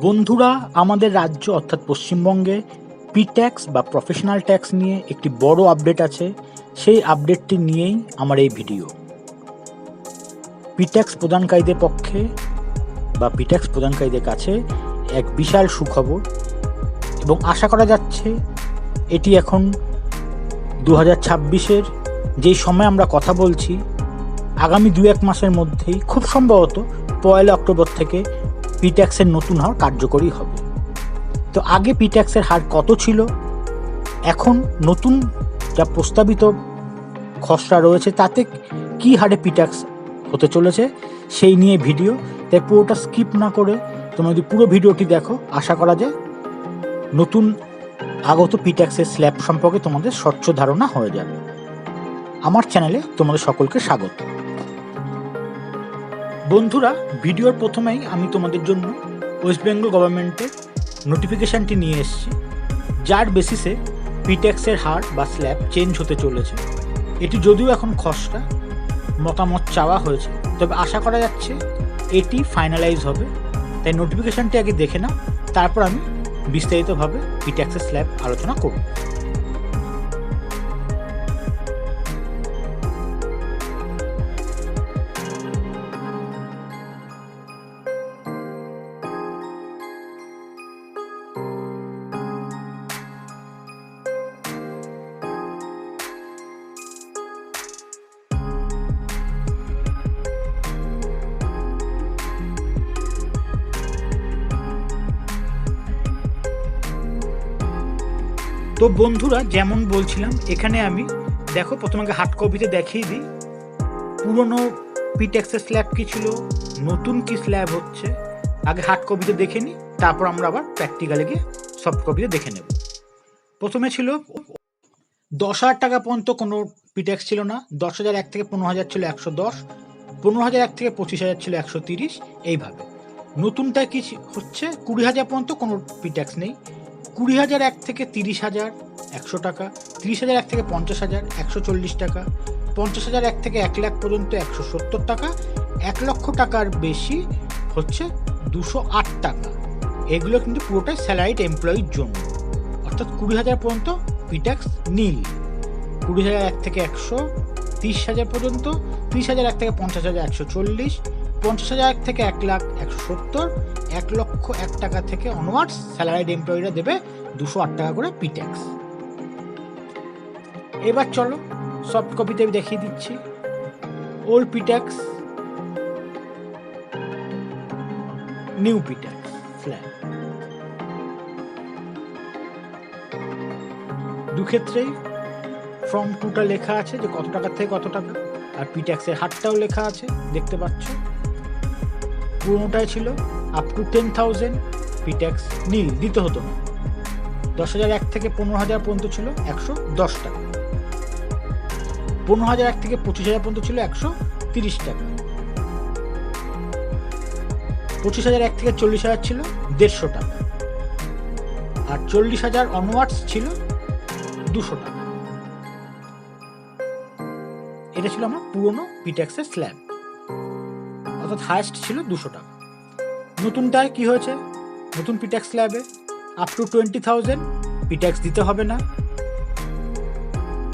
বন্ধুরা, আমাদের রাজ্য অর্থাৎ পশ্চিমবঙ্গে ট্যাক্স বা প্রফেশনাল ট্যাক্স নিয়ে একটি বড় আপডেট আছে। সেই আপডেটটি নিয়েই আমার এই ভিডিও। ট্যাক্স প্রদানকারীদের পক্ষে বা ট্যাক্স প্রদানকারীদের কাছে এক বিশাল সুখবর, এবং আশা করা যাচ্ছে এটি এখন 2026-এর যেই সময় আমরা কথা বলছি, আগামী 2-1 মাসের মধ্যেই খুব সম্ভবত 1 অক্টোবর থেকে ট্যাক্সের নতুন হার কার্যকরী হবে। তো আগে ট্যাক্সের হার কত ছিল, এখন নতুন যা প্রস্তাবিত খসড়া রয়েছে তাতে কী হারে ট্যাক্স হতে চলেছে সেই নিয়ে ভিডিও। তাই পুরোটা স্কিপ না করে তোমরা যদি পুরো ভিডিওটি দেখো, আশা করা যায় নতুন আগত ট্যাক্সের স্ল্যাব সম্পর্কে তোমাদের স্বচ্ছ ধারণা হয়ে যাবে। আমার চ্যানেলে তোমাদের সকলকে স্বাগত। বন্ধুরা, ভিডিওর প্রথমেই আমি তোমাদের জন্য ওয়েস্ট বেঙ্গল গভর্নমেন্টের নোটিফিকেশানটি নিয়ে এসেছি, যার বেসিসে ট্যাক্সের হার বা স্ল্যাব চেঞ্জ হতে চলেছে। এটি যদিও এখন খসড়া, মতামত চাওয়া হয়েছে, তবে আশা করা যাচ্ছে এটি ফাইনালাইজ হবে। তাই নোটিফিকেশানটি আগে দেখে নাও, তারপর আমি বিস্তারিতভাবে ট্যাক্সের স্ল্যাব আলোচনা করব। তো বন্ধুরা, যেমন বলছিলাম, এখানে আমি দেখো প্রথমে হার্ড কপিতে দেখিয়ে দিই পুরনো ট্যাক্সের স্ল্যাব কী ছিল, নতুন কি স্ল্যাব হচ্ছে। আগে হার্ড কপিতে দেখে নিই, তারপর আমরা আবার প্র্যাকটিক্যালে গিয়ে সফট কপিতে দেখে নেব। প্রথমে ছিল 10,000 টাকা পর্যন্ত কোনো ট্যাক্স ছিল না। 10,001 থেকে 15,000 ছিল 110, 15,001 থেকে 25,000 ছিল 130, এইভাবে। নতুনটা কি হচ্ছে, 20,000 পর্যন্ত কোনো ট্যাক্স নেই। 20,001 থেকে 30,000 100 টাকা, 30,001 থেকে 50,000 140 টাকা, 50,001 থেকে 1 লাখ পর্যন্ত 170 টাকা, 1 লক্ষ টাকার বেশি হচ্ছে 208 টাকা। এগুলো কিন্তু পুরোটাই স্যালারিড এমপ্লয়ির জন্য, অর্থাৎ 20,000 পর্যন্ত ট্যাক্স নীল। 20,001 থেকে 100, 30,000 পর্যন্ত, 30,001 থেকে 50,000 140, 50,001 থেকে 1 লাখ 170, 1 লক্ষ 1 টাকা থেকে অনওয়ার্ডস স্যালারিড এমপ্লয়িরা দেবে 208 টাকা করে ট্যাক্স। এবার চলো সফট কপিতে দেখিয়ে দিচ্ছি old tax, new tax slab. দুক্ষেত্রেই ফর্ম 2টা লেখা আছে যে কত টাকা থেকে কত টাকা, আর ট্যাক্সের হারটাও লেখা আছে, দেখতে পাচ্ছ। পুরোনোটাই ছিল আপ টু 10,000 ট্যাক্স নীল, দিতে হতো না। 10,001 থেকে 15,000 পর্যন্ত ছিল 110 টাকা, 15,001 থেকে 25,000 পর্যন্ত ছিল 130 টাকা, 25,001 থেকে 40,000 ছিল 150 টাকা, আর 40,000 অনওয়ার্ডস ছিল 200 টাকা। এটা ছিল আমার পুরনো ট্যাক্সের স্ল্যাব, অর্থাৎ হাইয়েস্ট ছিল 200 টাকা। নতুনটায় কি হয়েছে, নতুন ট্যাক্স স্ল্যাবে আপ টু 20,000 ট্যাক্স দিতে হবে না।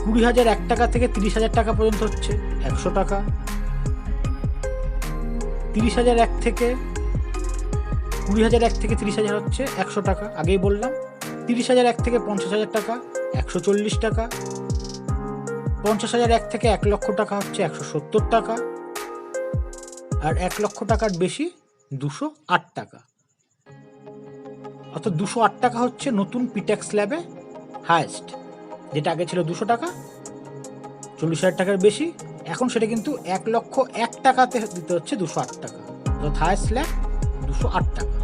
20,001 টাকা থেকে 30,000 টাকা পর্যন্ত হচ্ছে 100 টাকা, 30,001 থেকে 20,001 থেকে 30,000 হচ্ছে 100 টাকা, আগেই বললাম। 30,001 থেকে 50,000 টাকা 140 টাকা, 50,001 থেকে 1 লক্ষ টাকা হচ্ছে 170 টাকা, আর 1 লক্ষ টাকার বেশি 208 টাকা। অর্থাৎ 208 টাকা হচ্ছে নতুন ট্যাক্স স্ল্যাবে হাইয়েস্ট, যেটা আগে ছিল 200 টাকা, 40,000 টাকার বেশি। এখন সেটা কিন্তু 1 লক্ষ 1 টাকাতে দিতে হচ্ছে 208 টাকা, অর্থাৎ হাইয়েস্ট স্ল্যাব 208 টাকা।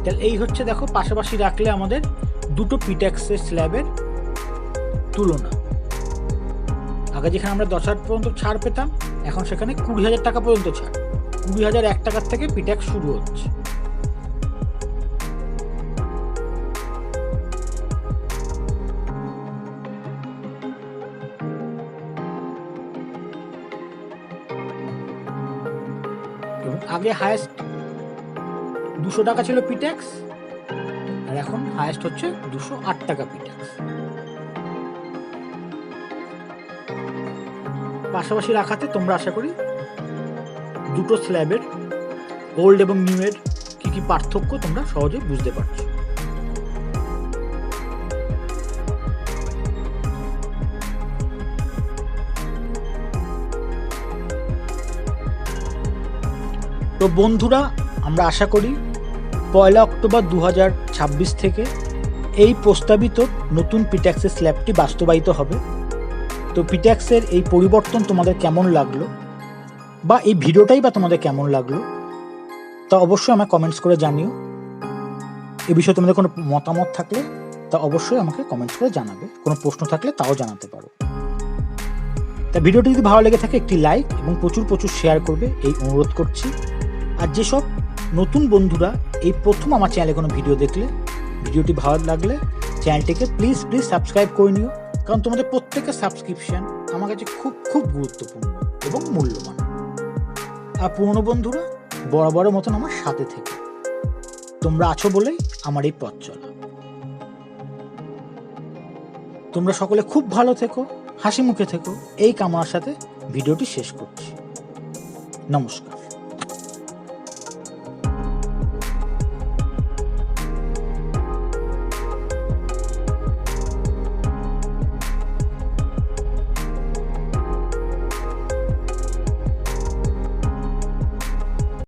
তাহলে এই হচ্ছে, দেখো পাশাপাশি রাখলে আমাদের দুটো ট্যাক্সের স্ল্যাবের তুলনা। আগে যেখানে আমরা 10,000 পর্যন্ত ছাড় পেতাম, এখন সেখানে 20,000 টাকা পর্যন্ত ছাড়। 20,001 টাকার থেকে ট্যাক্স শুরু হচ্ছে। এবং আগে হায়েস্ট 200 টাকা ছিল পিট্যাক্স, আর এখন হায়েস্ট হচ্ছে 208 টাকা পিট্যাক্স। পাশাপাশি রাখাতে তোমরা আশা করি দুটো স্ল্যাবের ওল্ড এবং নিউ এর কি কি পার্থক্য তোমরা সহজে বুঝতে পারছো। তো বন্ধুরা, আমরা আশা করি 1 অক্টোবর 2026 থেকে এই প্রস্তাবিত নতুন পিট্যাক্সের স্ল্যাবটি বাস্তবায়িত হবে। তো পিট্যাক্সের এই পরিবর্তন তোমাদের কেমন লাগলো, বা এই ভিডিওটাই বা তোমাদের কেমন লাগলো, তা অবশ্যই আমাকে কমেন্টস করে জানিও। এ বিষয়ে তোমাদের কোনো মতামত থাকলে তা অবশ্যই আমাকে কমেন্টস করে জানাবে, কোনো প্রশ্ন থাকলে তাও জানাতে পারো। তা ভিডিওটি যদি ভালো লেগে থাকে একটি লাইক এবং প্রচুর প্রচুর শেয়ার করবে, এই অনুরোধ করছি। আর যেসব নতুন বন্ধুরা এই প্রথম আমার চ্যানেলে কোনো ভিডিও দেখলে, ভিডিওটি ভালো লাগলে চ্যানেলটিকে প্লিজ সাবস্ক্রাইব করে নিও, কারণ তোমাদের প্রত্যেকের সাবস্ক্রিপশন আমার কাছে খুব খুব গুরুত্বপূর্ণ এবং মূল্যবান। আর পুরনো বন্ধুরা বরাবরের মতন আমার সাথে থেকে, তোমরা আছো বলেই আমার এই পথ চলা। তোমরা সকলে খুব ভালো থেকো, হাসি মুখে থেকো, এই কামনার সাথে ভিডিওটি শেষ করছি। নমস্কার।